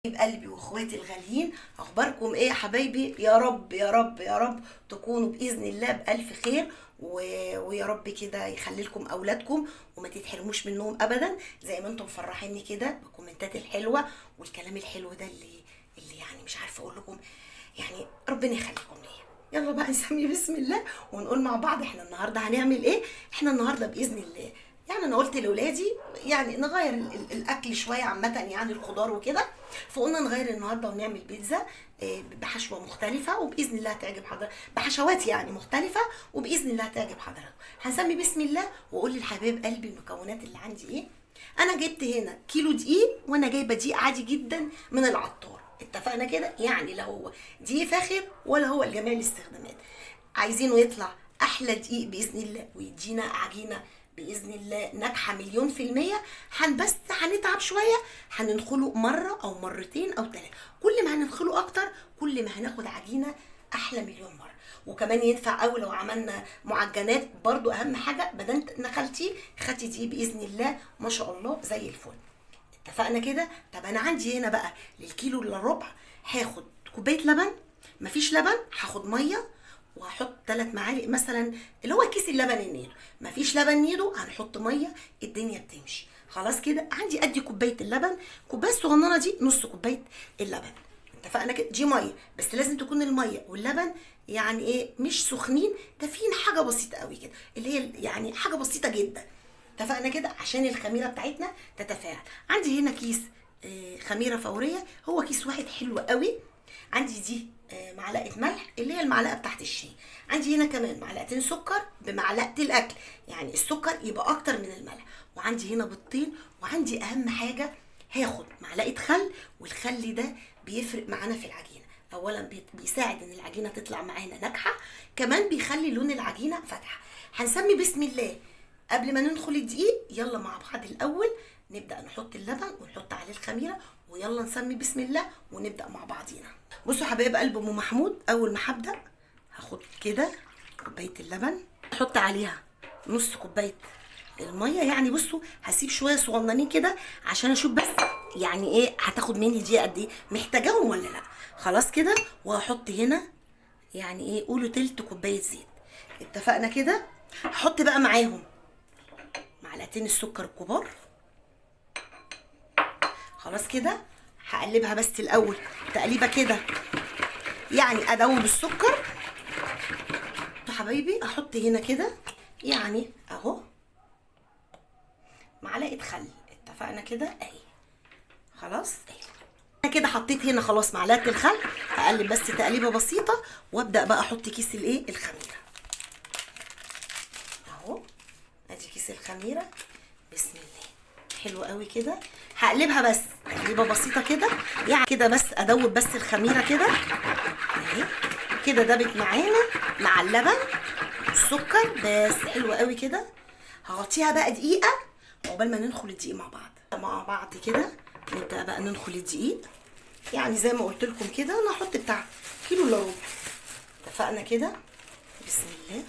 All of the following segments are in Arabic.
حبيب قلبي واخواتي الغاليين، اخباركم ايه يا حبايبي؟ يا رب يا رب يا رب تكونوا باذن الله بالف خير ويا رب كده يخلي لكم اولادكم وما تتحرموش منهم ابدا، زي ما انتم مفرحيني كده بالكومنتات الحلوه والكلام الحلو ده اللي يعني مش عارفه اقول لكم. يعني ربنا يخليكم ليا. يلا بقى نسمي بسم الله ونقول مع بعض احنا النهارده هنعمل ايه. احنا النهارده باذن الله يعني انا قلت لاولادي يعني نغير الاكل شويه عامه، يعني الخضار وكده، فقلنا نغير النهارده ونعمل بيتزا بحشوه مختلفه، وباذن الله هتعجب حضرتك، بحشوات يعني مختلفه، وباذن الله هتعجب حضرتك. هنسمي بسم الله واقول للحبايب قلبي المكونات اللي عندي ايه. انا جبت هنا كيلو دقيق، وانا جايبه دقيق عادي جدا من العطار، اتفقنا كده؟ يعني لا هو دقيق فاخر ولا هو لجميع الاستخدامات. عايزينه يطلع احلى دقيق باذن الله ويدينا عجينه باذن الله ناجحه مليون في الميه. بس هنتعب شويه، هننخله مره او مرتين او ثلاثه، كل ما هننخله اكتر كل ما هناخد عجينه احلى مليون مره. وكمان ينفع قوي لو عملنا معجنات، برضو اهم حاجه بدل نخلتي خدتي دي باذن الله ما شاء الله زي الفل. اتفقنا كده؟ طب انا عندي هنا بقى للكيلو الا ربع هاخد كوبايه لبن، مفيش لبن هاخد ميه وهحط 3 معالق مثلا اللي هو كيس اللبن النيدو، مفيش لبن نيدو هنحط ميه، الدنيا بتمشي. خلاص كده عندي ادي كوبايه اللبن، كوبايه الصغننه دي نص كوبايه اللبن. اتفقنا كده؟ دي ميه، بس لازم تكون الميه واللبن يعني ايه مش سخنين، دافيين، حاجه بسيطه قوي كده، اللي هي يعني حاجه بسيطه جدا. اتفقنا كده عشان الخميره بتاعتنا تتفاعل. عندي هنا كيس خميره فوريه، هو كيس واحد حلو قوي. عندي دي معلقه ملح اللي هي المعلقه بتاعت الشاي. عندي هنا كمان معلقتين سكر بمعلقه الاكل، يعني السكر يبقى اكتر من الملح. وعندي هنا بيضتين، وعندي اهم حاجه هاخد معلقه خل، والخل ده بيفرق معانا في العجينه. اولا بيساعد ان العجينه تطلع معانا ناجحه، كمان بيخلي لون العجينه فاتحه. هنسمي بسم الله قبل ما ندخل الدقيق. يلا مع بعض الاول نبدا نحط اللبن ونحط عليه الخميره، ويلا نسمي بسم الله ونبدا مع بعضينا. بصوا حبايب قلب ام محمود، اول ما هبدا هاخد كده كوبايه اللبن، احط عليها نص كوبايه الميه. يعني بصوا هسيب شويه صغننين كده عشان اشوف بس يعني ايه هتاخد مني دي قد ايه، محتاجاهم ولا لا. خلاص كده، وهحط هنا يعني ايه قولوا تلت كوبايه زيت. اتفقنا كده؟ هحط بقى معاهم معلقتين السكر الكبار. خلاص كده هقلبها بس الاول تقليبه كده، يعني ادوب السكر. حبايبي احط هنا كده يعني اهو معلقه خل. اتفقنا كده اهي. خلاص اهي انا كده حطيت هنا خلاص معلقه الخل، هقلب بس تقليبه بسيطه وابدا بقى احط كيس الايه الخميره اهو. ادي كيس الخميره بسم الله، حلو قوي كده. هقلبها بس تقليبه بسيطه كده، يعني كده بس ادوب بس الخميره كده اهي كده، دابت معانا مع اللبن والسكر بس، حلو قوي كده. هغطيها بقى دقيقه عقبال ما ندخل الدقيق مع بعض كده. نبدا بقى ندخل الدقيق، يعني زي ما قلت لكم كده انا هحط بتاع كيلو الا ربع. اتفقنا كده؟ بسم الله،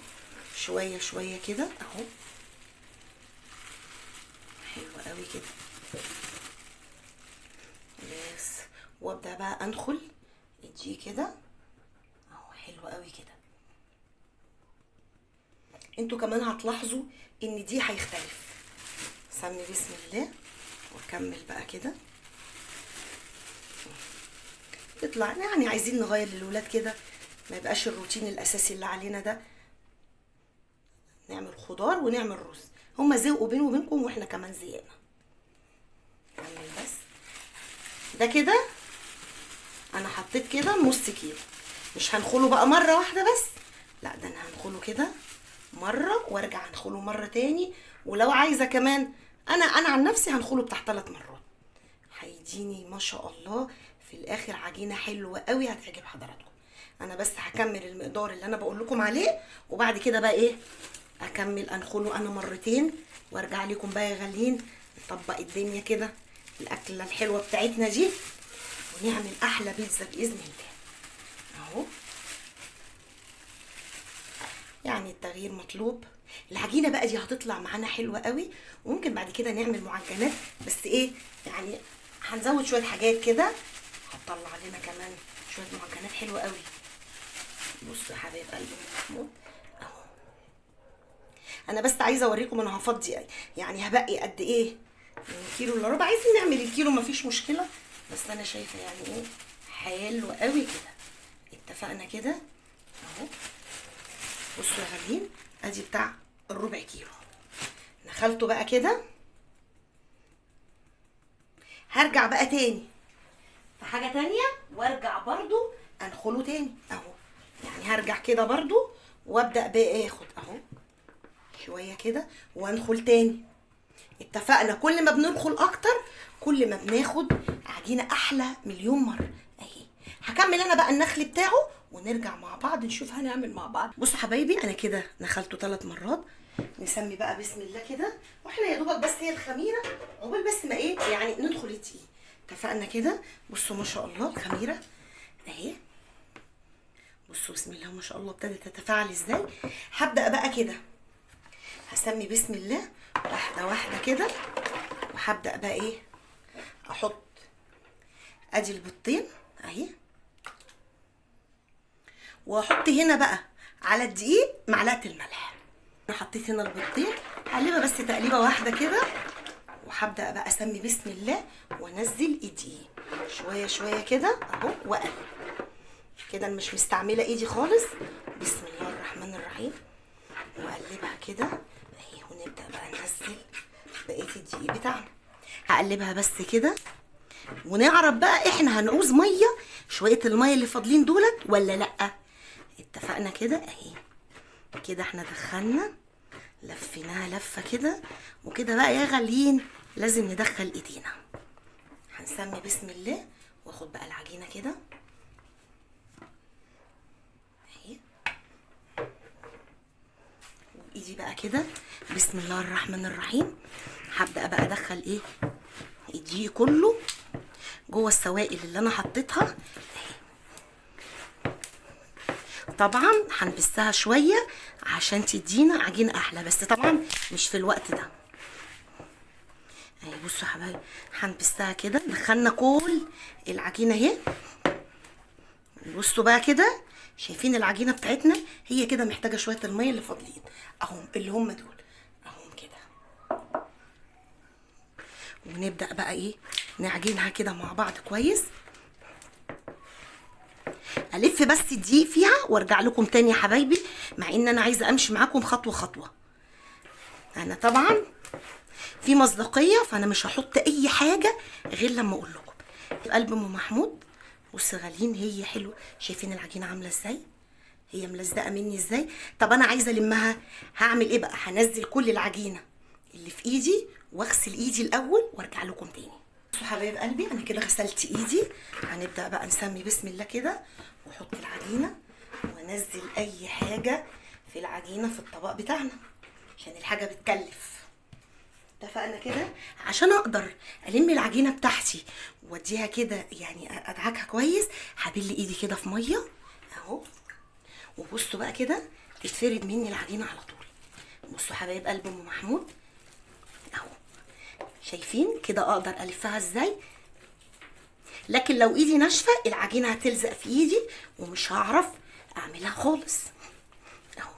شويه شويه كده اهو، حلو قوي كده بس. وابدا بقى ادخل الدقيق كده اهو، حلو قوي كده. انتوا كمان هتلاحظوا ان دي هيختلف. سمي بسم الله واكمل بقى كده. تطلع يعني عايزين نغير للولاد كده، ما يبقاش الروتين الاساسي اللي علينا ده، نعمل خضار ونعمل رز. هما زهقوا بيني وبينكم واحنا كمان زهقنا. كمل بس ده كده. انا حطيت كده نص كيلو، مش هنخله بقى مره واحده بس، لا ده انا هنخله كده مره وارجع هنخله مره تاني، ولو عايزه كمان انا عن نفسي هنخله بتاع 3 مرات. هيديني ما شاء الله في الاخر عجينه حلوه قوي هتعجب حضراتكم. انا بس هكمل المقدار اللي انا بقول لكم عليه، وبعد كده بقى ايه اكمل انخله انا مرتين وارجع لكم بقى يا غاليين نطبق الدنيا كده الاكله الحلوه بتاعتنا دي، ونعمل احلى بيتزا باذن الله اهو. يعني التغيير مطلوب. العجينه بقى دي هتطلع معانا حلوه قوي، وممكن بعد كده نعمل معجنات، بس ايه يعني هنزود شويه حاجات كده هتطلع لنا كمان شويه معجنات حلوه قوي. بصوا يا حبايب قلبي محمود اهو. انا بس عايزه اوريكم انا هفضي يعني هبقي قد ايه من كيلو الا ربع. عايزين نعمل الكيلو مفيش مشكله، بس انا شايفه يعني ايه حلو قوي كده. اتفقنا كده اهو. بصوا يا غاليين ادي بتاع الربع كيلو نخلته بقى كده. هرجع بقى تاني في حاجه تانيه وارجع برضو انخله تاني اهو. يعني هرجع كده برضو وابدا بقى اخد اهو شويه كده وانخل تاني. اتفقنا كل ما بندخل اكتر كل ما بناخد عجينه احلى مليون مره اهي. هكمل انا بقى النخل بتاعه ونرجع مع بعض نشوف هنعمل مع بعض. بصوا حبايبي انا كده نخلته 3 مرات. نسمي بقى بسم الله كده، واحنا يا دوبك بس هي الخميره عقبال بس ما ايه يعني ندخل الدقيق. اتفقنا كده. بصوا ما شاء الله الخميره اهي. بصوا بسم الله ما شاء الله ابتدت تتفاعل ازاي. هبدا بقى كده هسمي بسم الله واحده واحده كده، وهبدا بقى ايه احط ادي البيضتين اهي، واحط هنا بقى على الدقيق معلقه الملح. انا حطيت هنا البيضتين هقلبها بس تقليبه واحده كده، وهبدا بقى اسمي بسم الله وانزل الدقيق شويه شويه كده اهو واقلب كده. انا مش مستعمله ايدي خالص. بسم الله الرحمن الرحيم واقلبها كده اهي، ونبدا بقى ننزل بقيه الدقيق بتاعنا. هقلبها بس كده ونعرف بقى احنا هنعوز ميه شويه الميه اللي فاضلين دولت ولا لا. اتفقنا كده اهي. كده احنا دخلنا لفيناها لفه كده وكده. بقى يا غاليين لازم ندخل ايدينا. هنسمي بسم الله واخد بقى العجينه كده اهي، وايدي بقى كده بسم الله الرحمن الرحيم. هبدا بقى ادخل ايه الدقيق كله جوه السوائل اللي انا حطيتها اهي. طبعا هنبسها شويه عشان تدينا عجينه احلى، بس طبعا مش في الوقت ده اهي. بصوا يا حبايبي هنبسها كده. دخلنا كل العجينه اهي. بصوا بقى كده شايفين العجينه بتاعتنا هي كده محتاجه شويه الميه اللي فاضلين اهم اللي هم دول اهم كده. ونبدا بقى ايه نعجنها كده مع بعض كويس. الف بس الدقيق فيها وارجع لكم تاني يا حبايبي، مع ان انا عايزه امشي معاكم خطوه خطوه. انا طبعا في مصداقيه فانا مش هحط اي حاجه غير لما اقول لكم. قلب ام محمود بصوا غاليين هي حلوه. شايفين العجينه عامله ازاي؟ هي ملزقه مني ازاي. طب انا عايزه المها هعمل ايه بقى؟ هنزل كل العجينه اللي في ايدي واغسل ايدي الاول وارجع لكم تاني. بصوا حبايب قلبي انا كده غسلت ايدي. هنبدا بقى نسمي بسم الله كده واحط العجينه وانزل اي حاجه في العجينه في الطبق بتاعنا عشان الحاجه بتكلف. اتفقنا كده. عشان اقدر الم العجينه بتاعتي واديها كده يعني ادعكها كويس هبل ايدي كده في ميه اهو. وبصوا بقى كده تتفرد مني العجينه على طول. بصوا حبايب قلب ام محمود اهو. شايفين كده اقدر الفها ازاي؟ لكن لو ايدي ناشفه العجينه هتلزق في ايدي ومش هعرف اعملها خالص اهو.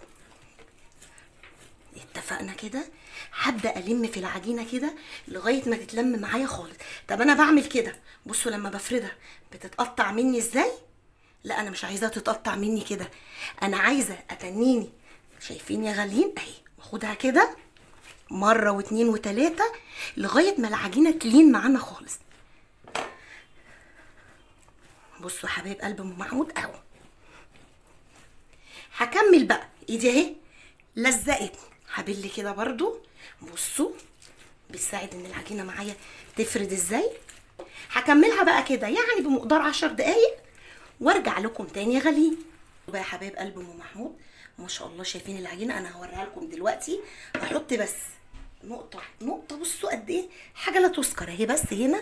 اتفقنا كده. هبدا الم في العجينه كده لغايه ما تتلم معايا خالص. طب انا بعمل كده بصوا لما بفردها بتتقطع مني ازاي؟ لا انا مش عايزاها تتقطع مني كده، انا عايزه اتنيني. شايفين يا غاليين اهي. واخدها كده مره واتنين وتلاته لغايه ما العجينه تلين معانا خالص. بصوا حبايب قلب ام محمود اهو. هكمل بقى ايدي اهي لزقت هبل كده برضو. بصوا بتساعد ان العجينه معايا تفرد ازاي. هكملها بقى كده يعني بمقدار 10 دقايق وارجع لكم تاني يا غاليين. بقى يا حبايب قلب ام محمود ما شاء الله شايفين العجينه. انا هوريها لكم دلوقتي. هحط بس نقطه نقطه. بصوا قد ايه حاجه لا تذكر اهي. بس هنا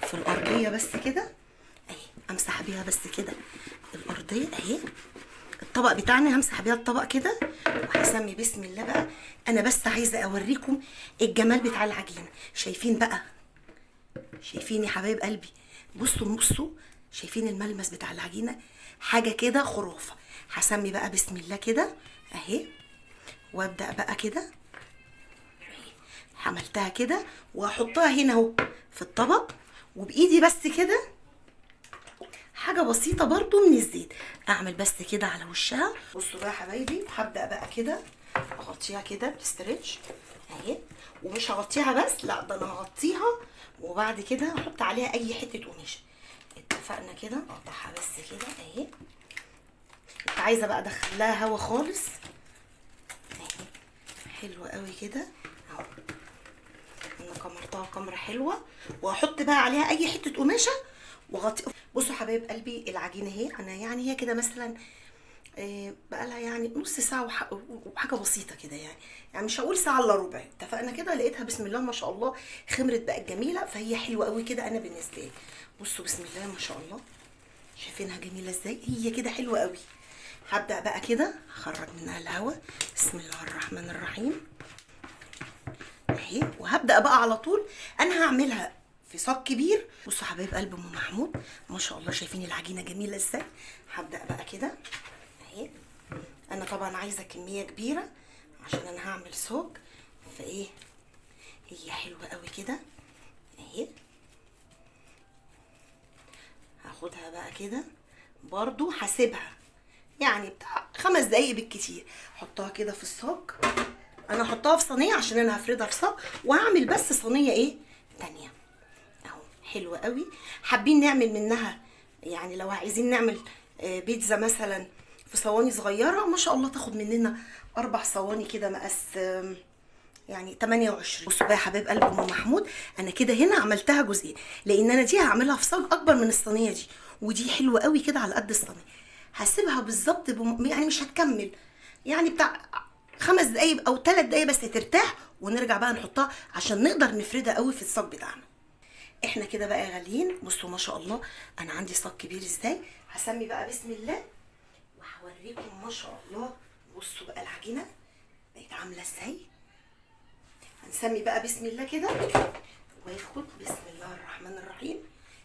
في الارضيه بس كده اهي امسح بيها بس كده الارضيه اهي. الطبق بتاعنا همسح بيها الطبق كده وهسمي بسم الله بقى. انا بس عايزه اوريكم الجمال بتاع العجينه. شايفين بقى؟ شايفين يا حبايب قلبي؟ بصوا بصوا شايفين الملمس بتاع العجينه؟ حاجه كده خرافه. هسمي بقى بسم الله كده اهي، وابدا بقى كده. عملتها كده وهحطها هنا اهو في الطبق، وبايدي بس كده حاجه بسيطه برضو من الزيت، اعمل بس كده على وشها. بصوا بقى يا حبايبي، هبدا بقى كده اغطيها كده بستريتش اهي، ومش هغطيها بس، لا ده انا هغطيها وبعد كده احط عليها اي حته قماشه. اتفقنا كده؟ اقطعها بس كده اهي. انت عايزه بقى ادخل لها هوا خالص اهي، حلوه قوي كده اهو. انا كمرتها كمره حلوه، وهحط بقى عليها اي حته قماشه واغطي. بصوا حبايب قلبي، العجينه اهي، انا يعني هي كده مثلا بقى لها يعني نص ساعه وحاجه بسيطه كده، يعني مش هقول ساعه الا ربع. اتفقنا كده؟ لقيتها بسم الله ما شاء الله خمرت بقت جميله، فهي حلوه قوي كده انا بالنسبه لي. بصوا بسم الله ما شاء الله، شايفينها جميله ازاي؟ هي كده حلوه قوي. هبدا بقى كده اخرج منها الهواء. بسم الله الرحمن الرحيم اهي، وهبدا بقى على طول انا هعملها في صاج كبير. بصوا حبايب قلب ام محمود ما شاء الله، شايفين العجينه جميله ازاي؟ هبدا بقى كده اهي. انا طبعا عايزه كميه كبيره عشان انا هعمل صاج، فايه هي حلوه قوي كده اهي. هاخدها بقى كده برضو، هسيبها يعني بتاع 5 دقايق بالكتير. احطها كده في الصاج، انا هحطها في صينيه عشان انا هفردها في صاج، وهعمل بس صينيه ايه تانية اهو. حلوه قوي. حابين نعمل منها يعني لو عايزين نعمل بيتزا مثلا في صواني صغيره، ما شاء الله تاخد مننا 4 صواني كده مقاس يعني 28. بصوا بقى يا حبايب قلب ام محمود، انا كده هنا عملتها جزئين، لان انا دي هعملها في صاج اكبر من الصينيه دي، ودي حلوه قوي كده على قد الصينيه. هسيبها بالظبط يعني مش هتكمل يعني بتاع 5 دقايق او 3 دقايق بس ترتاح، ونرجع بقى نحطها عشان نقدر نفردها قوي في الصاج بتاعنا. احنا كده بقى يا غاليين، بصوا ما شاء الله انا عندي صاج كبير ازاي. هسمي بقى بسم الله وهوريكم ما شاء الله. بصوا بقى العجينه بقت عامله ازاي. هنسمي بقى بسم الله كده، وياخد بسم الله الرحمن الرحيم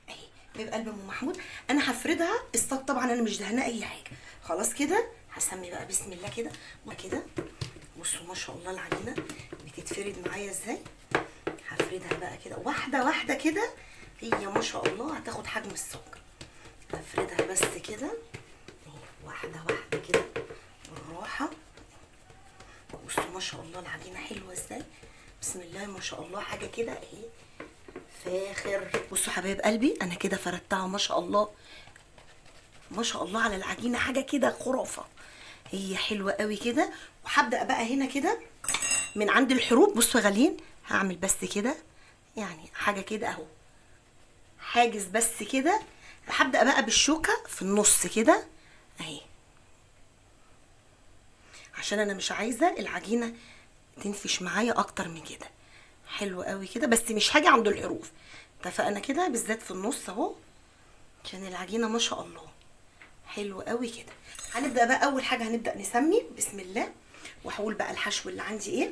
اهي. بيبقى قلب ام محمود انا هفردها الصاج، طبعا انا مش دهناه اي حاجه خلاص كده. هسمي بقى بسم الله كده وكده. بصوا ما شاء الله العجينه بتتفرد معايا ازاي. هفردها بقى كده واحده واحده كده، هي ما شاء الله هتاخد حجم الصاج. هفردها بس كده واحده واحده كده بالراحه. بصوا ما شاء الله العجينه حلوه ازاي، بسم الله ما شاء الله، حاجه كده اهي فاخر. بصوا حبايب قلبي انا كده فردتها ما شاء الله ما شاء الله على العجينه، حاجه كده خرافه، هي حلوه قوي كده. وهبدا بقى هنا كده من عند الحروف. بصوا يا غاليين، هعمل بس كده يعني حاجه كده اهو، حاجز بس كده. هبدا بقى بالشوكه في النص كده اهي، عشان انا مش عايزه العجينه تنفش معايا اكتر من كده. حلو قوي كده، بس مش هاجي عند الحروف. اتفقنا كده؟ بالذات في النص اهو، عشان العجينه ما شاء الله حلو قوي كده. هنبدا بقى اول حاجه هنبدا نسمي بسم الله، وهقول بقى الحشو اللي عندي ايه.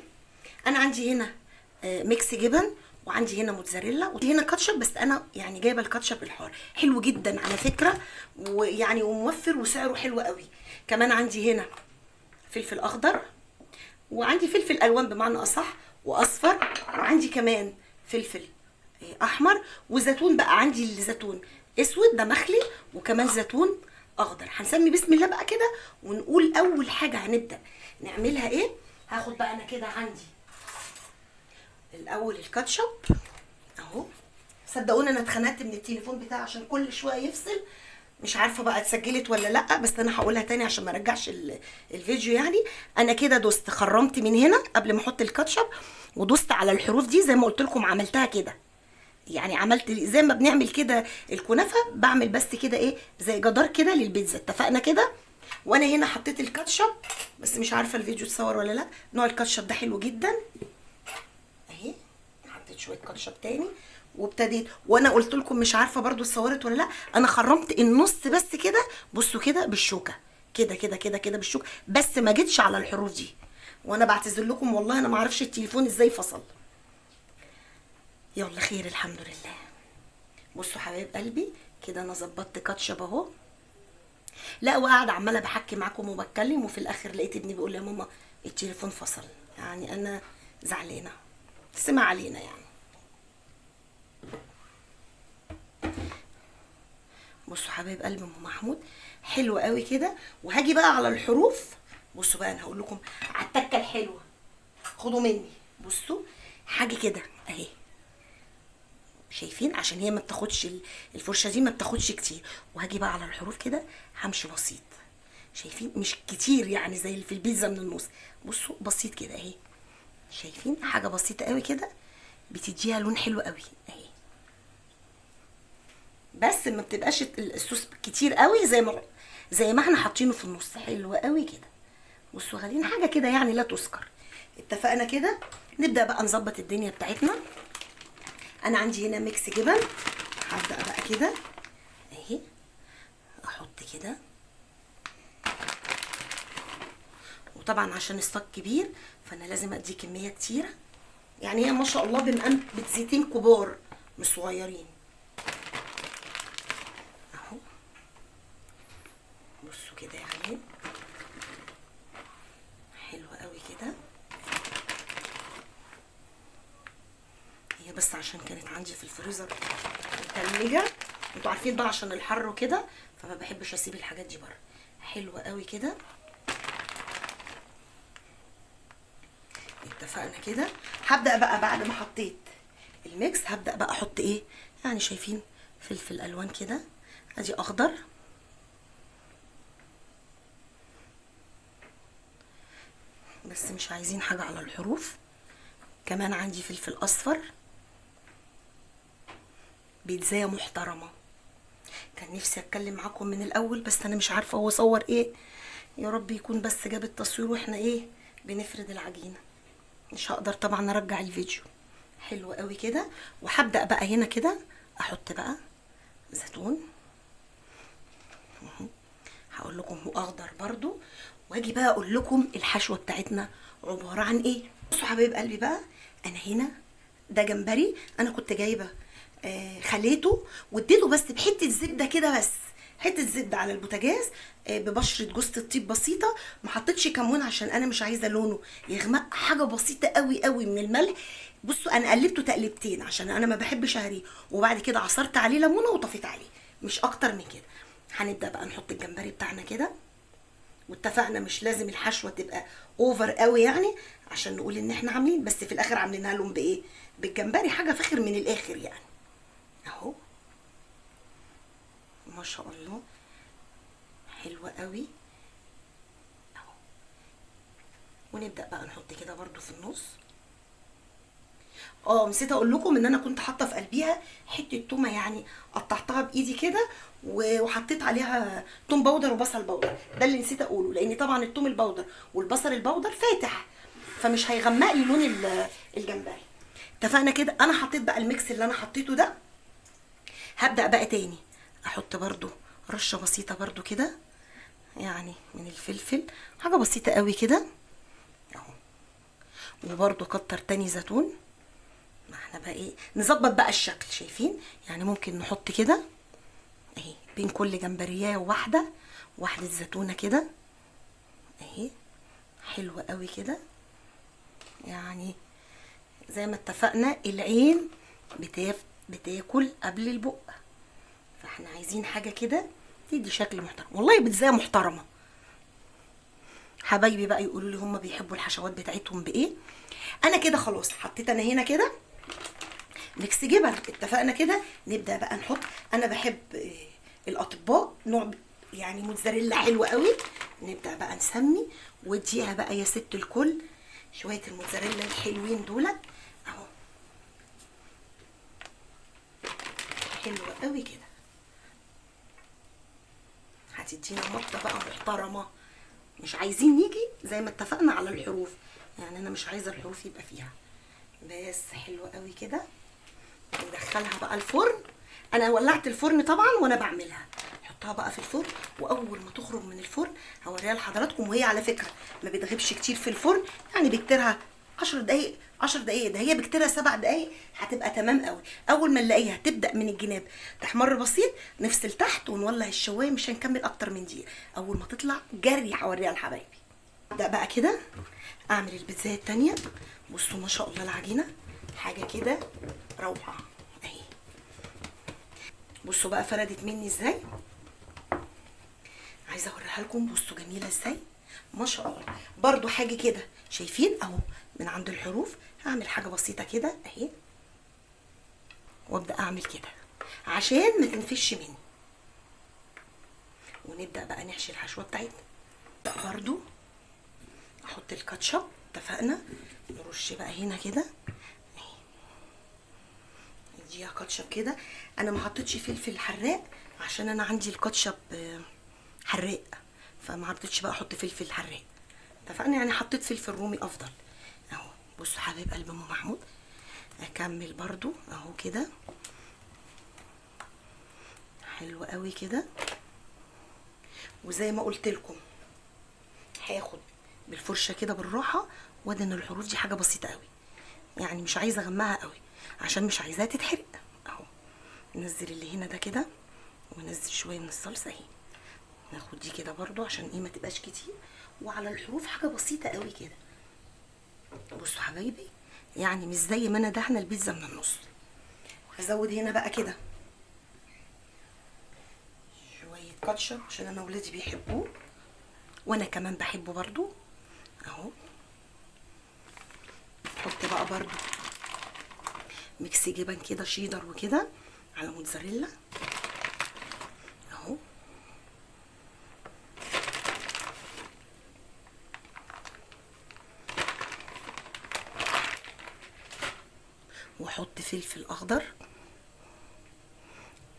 انا عندي هنا ميكس جبن، وعندي هنا موتزاريلا، ودي هنا كاتشب، بس انا يعني جايبه الكاتشب الحار حلو جدا على فكره، ويعني وموفر وسعره حلو قوي. كمان عندي هنا فلفل اخضر، وعندي فلفل الوان بمعنى اصح واصفر، وعندي كمان فلفل احمر، وزيتون بقى عندي الزيتون اسود ده مخلي، وكمان زيتون اخضر. هنسمي بسم الله بقى كده ونقول اول حاجه هنبدا نعملها ايه. هاخد بقى انا كده عندي الاول الكاتشب اهو. صدقوني انا اتخنقت من التليفون بتاعي عشان كل شويه يفصل، مش عارفه بقى اتسجلت ولا لا، بس انا هقولها تاني عشان ما ارجعش الفيديو. يعني انا كده دوست خرمت من هنا قبل ما احط الكاتشب، ودوست على الحروف دي زي ما قلت لكم، عملتها كده يعني عملت زي ما بنعمل كده الكنافه، بعمل بس كده ايه زي جدار كده للبيتزا. اتفقنا كده؟ وانا هنا حطيت الكاتشب، بس مش عارفه الفيديو اتصور ولا لا. نوع الكاتشب ده حلو جدا اهي. حطيت شويه كاتشب تاني وابتديت، وانا قلت لكم مش عارفه برضو اتصورت ولا لا، انا خرمت النص بس كده. بصوا كده بالشوكه كده كده كده كده بالشوكه، بس ما جيتش على الحروف دي. وانا بعتذر لكم والله انا ما اعرفش التليفون ازاي فصل. يلا خير الحمد لله. بصوا حبايب قلبي كده انا ظبطت كاتشب اهو. لا وقاعده عماله بحكي معاكم وبتكلم، وفي الاخر لقيت ابني بيقول لي يا ماما التليفون فصل. يعني انا زعلانه، سمع علينا يعني. بصوا حبايب قلب ام محمود، حلو قوي كده. وهاجي بقى على الحروف. بصوا بقى انا هقول لكم على التكه الحلوه، خدوا مني. بصوا حاجه كده اهي، شايفين؟ عشان هي ما بتاخدش الفرشه دي ما بتاخدش كتير. وهاجي بقى على الحروف كده همشي بسيط، شايفين؟ مش كتير يعني زي اللي في البيتزا من النص. بصوا بسيط كده اهي، شايفين؟ حاجه بسيطه قوي كده بتديها لون حلو قوي اهي. بس ما بتبقاش الصوص كتير قوي زي ما احنا حاطينه في النص. حلو قوي كده. بصوا غالين حاجه كده يعني لا تذكر. اتفقنا كده. نبدا بقى نظبط الدنيا بتاعتنا. انا عندي هنا ميكس جبن، هبدا بقى كده اهي احط كده. وطبعا عشان الصاج كبير فانا لازم ادي كميه كتيره، يعني هي ما شاء الله بنقام بزيتين كبار مش صغيرين اهو. بصوا كده يعني حلوه قوي كده. هي بس عشان كانت عندي في الفريزر متلجه، انتوا عارفين بقى عشان الحر وكده فما بحبش اسيب الحاجات دي بره. حلوه قوي كده. اتفقنا كده. هبدا بقى بعد ما حطيت الميكس هبدا بقى احط ايه، يعني شايفين؟ فلفل الوان كده، ادي اخضر، بس مش عايزين حاجه على الحروف. كمان عندي فلفل اصفر، بيتزاية محترمه. كان نفسي اتكلم معاكم من الاول بس انا مش عارفه هو صور ايه. يا رب يكون بس جاب التصوير واحنا ايه بنفرد العجينه. مش هقدر طبعا ارجع الفيديو. حلو قوي كده. وهبدا بقى هنا كده احط بقى زيتون، هقول لكم هو اخضر برضو. واجي بقى اقول لكم الحشوه بتاعتنا عباره عن ايه. بصوا حبايب قلبي بقى، انا هنا ده جمبري انا كنت جايبه خليته واديته بس بحته زبده كده، بس حته زبده على البوتاجاز ببشره جوز الطيب بسيطه. ما حطيتش كمون عشان انا مش عايزه لونه يغمق، حاجه بسيطه قوي قوي من الملح. بصوا انا قلبته تقلبتين عشان انا ما بحبش اهريه، وبعد كده عصرت عليه ليمونه وطفيت عليه، مش اكتر من كده. هنبدا بقى نحط الجمبري بتاعنا كده. واتفقنا مش لازم الحشوه تبقى اوفر قوي يعني عشان نقول ان احنا عاملين، بس في الاخر عاملينها لهم بايه؟ بالجمبري، حاجه فخر من الاخر يعني اهو. ما شاء الله حلوه قوي اهو. ونبدا بقى نحط كده برده في النص. نسيت اقول لكم ان انا كنت حاطه في قلبيها حته تومه، يعني قطعتها بايدي كده وحطيت عليها توم باودر وبصل باودر. ده اللي نسيت اقوله، لان طبعا التوم الباودر والبصل الباودر فاتح فمش هيغمق لي لون الجمبري. اتفقنا كده. انا حطيت بقى الميكس اللي انا حطيته ده. هبدا بقى تاني احط برده رشه بسيطه برده كده يعني من الفلفل، حاجه بسيطه قوي كده اهو. وبرده كتر تاني زيتون. ما احنا بقى ايه نظبط بقى الشكل، شايفين؟ يعني ممكن نحط كده اهي بين كل جمبرية واحدة زيتونة كده اهي. حلوة قوي كده. يعني زي ما اتفقنا العين بتاكل قبل البق، فاحنا عايزين حاجة كده تدي شكل محترم. والله بتزاية محترمة. حبايبي بقى يقولوا لي هم بيحبوا الحشوات بتاعتهم بايه. انا كده خلاص حطيت انا هنا كده ميكس جبن. اتفقنا كده. نبدا بقى نحط. انا بحب الاطباق نوع يعني موتزاريلا حلوه قوي. نبدا بقى نسمي واديها بقى يا ست الكل شويه الموتزاريلا الحلوين دولت اهو. حلوه قوي كده. هتدينا مطه بقى محترمه. مش عايزين نيجي زي ما اتفقنا على الحروف، يعني انا مش عايزه الحروف يبقى فيها بس. حلوه قوي كده. ندخلها بقى الفرن. انا ولعت الفرن طبعا وانا بعملها. نحطها بقى في الفرن، واول ما تخرج من الفرن هوريها لحضراتكم. وهي على فكره ما بتغيبش كتير في الفرن، يعني بكتيرها 10 دقايق 10 دقايق، ده هي بكتيرها 7 دقايق هتبقى تمام قوي. اول ما نلاقيها تبدا من الجناب تحمر بسيط نفصل تحت ونولع الشوايه، مش هنكمل اكتر من دقيقه. اول ما تطلع جري هوريها لحبايبي. ابدا بقى كده اعمل البيتزايه التانيه. بصوا ما شاء الله العجينه حاجه كده روعه اهي. بصوا بقى فردت مني ازاي، عايزه اوريها لكم. بصوا جميله ازاي ما شاء الله. برضو حاجه كده شايفين اهو من عند الحروف هعمل حاجه بسيطه كده اهي، وابدا اعمل كده عشان ما تنفش مني. ونبدا بقى نحشي الحشوه بتاعتنا. برضو احط الكاتشب اتفقنا، نرش بقى هنا كده اهي، نديها كاتشب كده. انا ما حطيتش فلفل حراق عشان انا عندي الكاتشب حراق، فما حطيتش بقى احط فلفل حراق اتفقنا، يعني حطيت فلفل رومي افضل اهو. بصوا حبايب قلب ام محمود، اكمل برضو اهو كده حلو قوي كده. وزي ما قلت لكم هاخد بالفرشه كده بالراحه وادهن الحروف دي، حاجه بسيطه قوي يعني مش عايزه اغمقها قوي عشان مش عايزاها تتحرق اهو. ننزل اللي هنا ده كده وننزل شويه من الصلصه اهي، ناخد دي كده برضو عشان ايه ما تبقاش كتير، وعلى الحروف حاجه بسيطه قوي كده. بصوا حبايبي يعني مش زي ما انا دهنه البيتزا من النص. هزود هنا بقى كده شويه كاتشب عشان انا ولادي بيحبوه وانا كمان بحبه برضو اهو. احط بقى برضو ميكس جبن كده شيدر وكده على موتزاريلا اهو. واحط فلفل اخضر،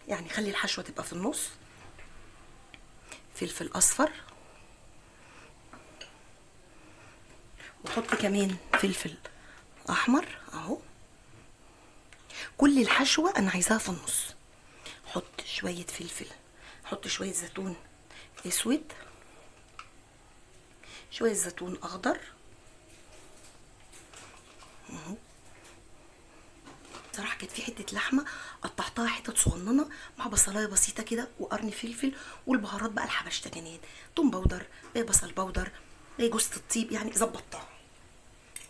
يعني خلي الحشوه تبقى في النص. فلفل اصفر، واحط كمان فلفل احمر اهو. كل الحشوه انا عايزاها في النص. احط شويه فلفل، احط شويه زيتون اسود، شويه زيتون اخضر اهو. صراحه كانت في حته لحمه قطعتها حتت صغننه مع بصلايه بسيطه كده وقرن فلفل، والبهارات بقى الحبشتكنات، توم باودر، بصل باودر، جوز الطيب، يعني ظبطتها.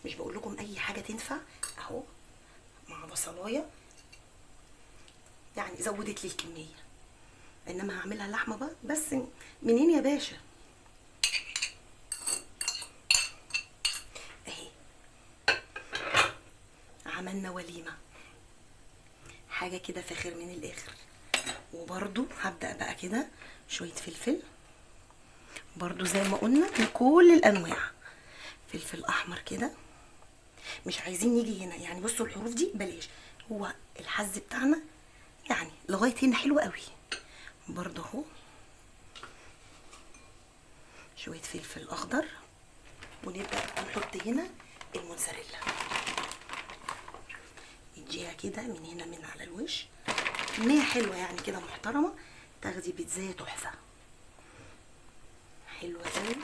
مش بقول لكم اي حاجه تنفع اهو مع بصلايه، يعني زودت لي الكميه. انما هعملها لحمه بقى بس منين يا باشا اهي. عملنا وليمه حاجه كده فاخر من الاخر. وبرده هبدا بقى كده شويه فلفل برضو زي ما قلنا من كل الانواع. فلفل احمر كده، مش عايزين نيجي هنا يعني. بصوا الحروف دي بلاش، هو الحز بتاعنا يعني لغايه هنا حلو قوي. برضو اهو شويه فلفل اخضر، ونبدا نحط هنا الموتزاريلا، نديها كده من هنا من على الوش كميه حلوه يعني كده محترمه، تاخدي بيتزايه تحفه حلوه قوي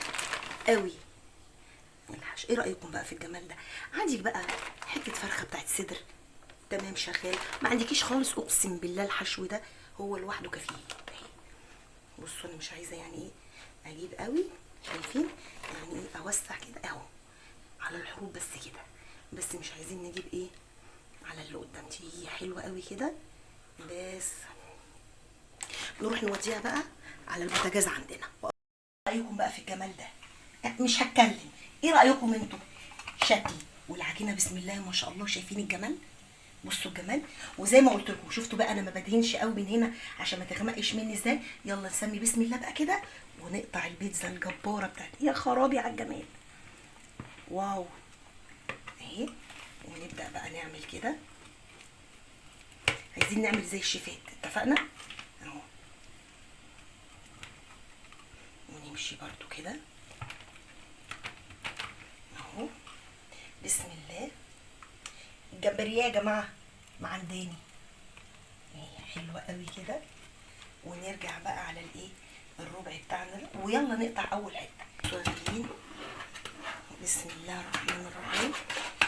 قوي. ايه رايكم بقى في الجمال ده؟ عندك بقى حته فرخه بتاعت صدر تمام شغال، ما عندكيش خالص اقسم بالله الحشو ده هو لوحده كفيل. بصوا انا مش عايزه يعني ايه اجيب قوي، شايفين يعني ايه اوسع كده اهو على الحروف بس كده، بس مش عايزين نجيب ايه على اللي قدام دي. هي حلوه قوي كده. بس نروح نوديها بقى على البوتاجاز عندنا. ايه رايكم بقى في الجمال ده؟ مش هتكلم، ايه رايكم انتوا؟ شكل والعجينه بسم الله ما شاء الله، شايفين الجمال؟ بصوا الجمال. وزي ما قلت لكم شفتوا بقى انا ما بدهنش قوي من هنا عشان ما تغمقش مني ازاي. يلا نسمي بسم الله بقى كده ونقطع البيتزا الجباره بتاعتي. يا خرابي على الجمال، واو اهي. ونبدا بقى نعمل كده، عايزين نعمل زي الشيفات اتفقنا اهو. ونمشي برضو كده اهو بسم الله. الجمبريه يا جماعه معنداني اهي حلوه قوي كده. ونرجع بقى على الايه الربع بتاعنا ده، ويلا نقطع اول حته. صغيرين بسم الله الرحمن الرحيم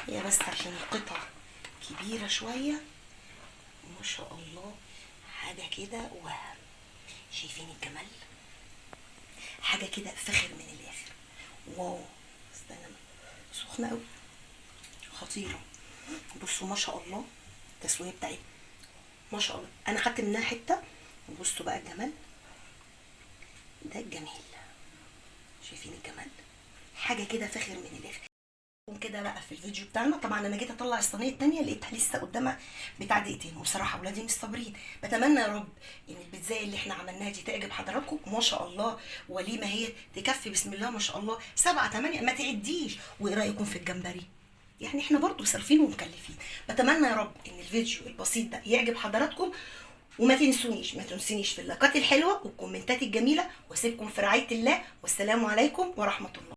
هي بس عشان القطع كبيرة شوية. ما شاء الله، حاجة كده وهم. شايفين الجمال؟ حاجة كده فخر من الآخر. واو، استنى، سخنة أوي، خطيرة. بصوا ما شاء الله التسوية بتاعتها ما شاء الله. أنا خدت منها حتة، وبصوا بقى الجمال ده. الجميل، شايفين الجمال؟ حاجة كده فخر من الآخر. كده بقى في الفيديو بتاعنا. طبعا انا جيت اطلع الصينيه التانية لقيتها لسه قدامها بتاع دقيقتين، وبصراحه اولادي مش صابرين. بتمنى يا رب ان البيتزا اللي احنا عملناها دي تعجب حضراتكم. ما شاء الله وليمه هي تكفي، بسم الله ما شاء الله 7 8 ما تعديش. وايه رايكم في الجمبري؟ يعني احنا برضو صارفين ومكلفين. بتمنى يا رب ان الفيديو البسيط ده يعجب حضراتكم، وما تنسونيش ما تنسونيش في اللايكات الحلوه والكومنتات الجميله، واسيبكم في رعايه الله، والسلام عليكم ورحمه الله.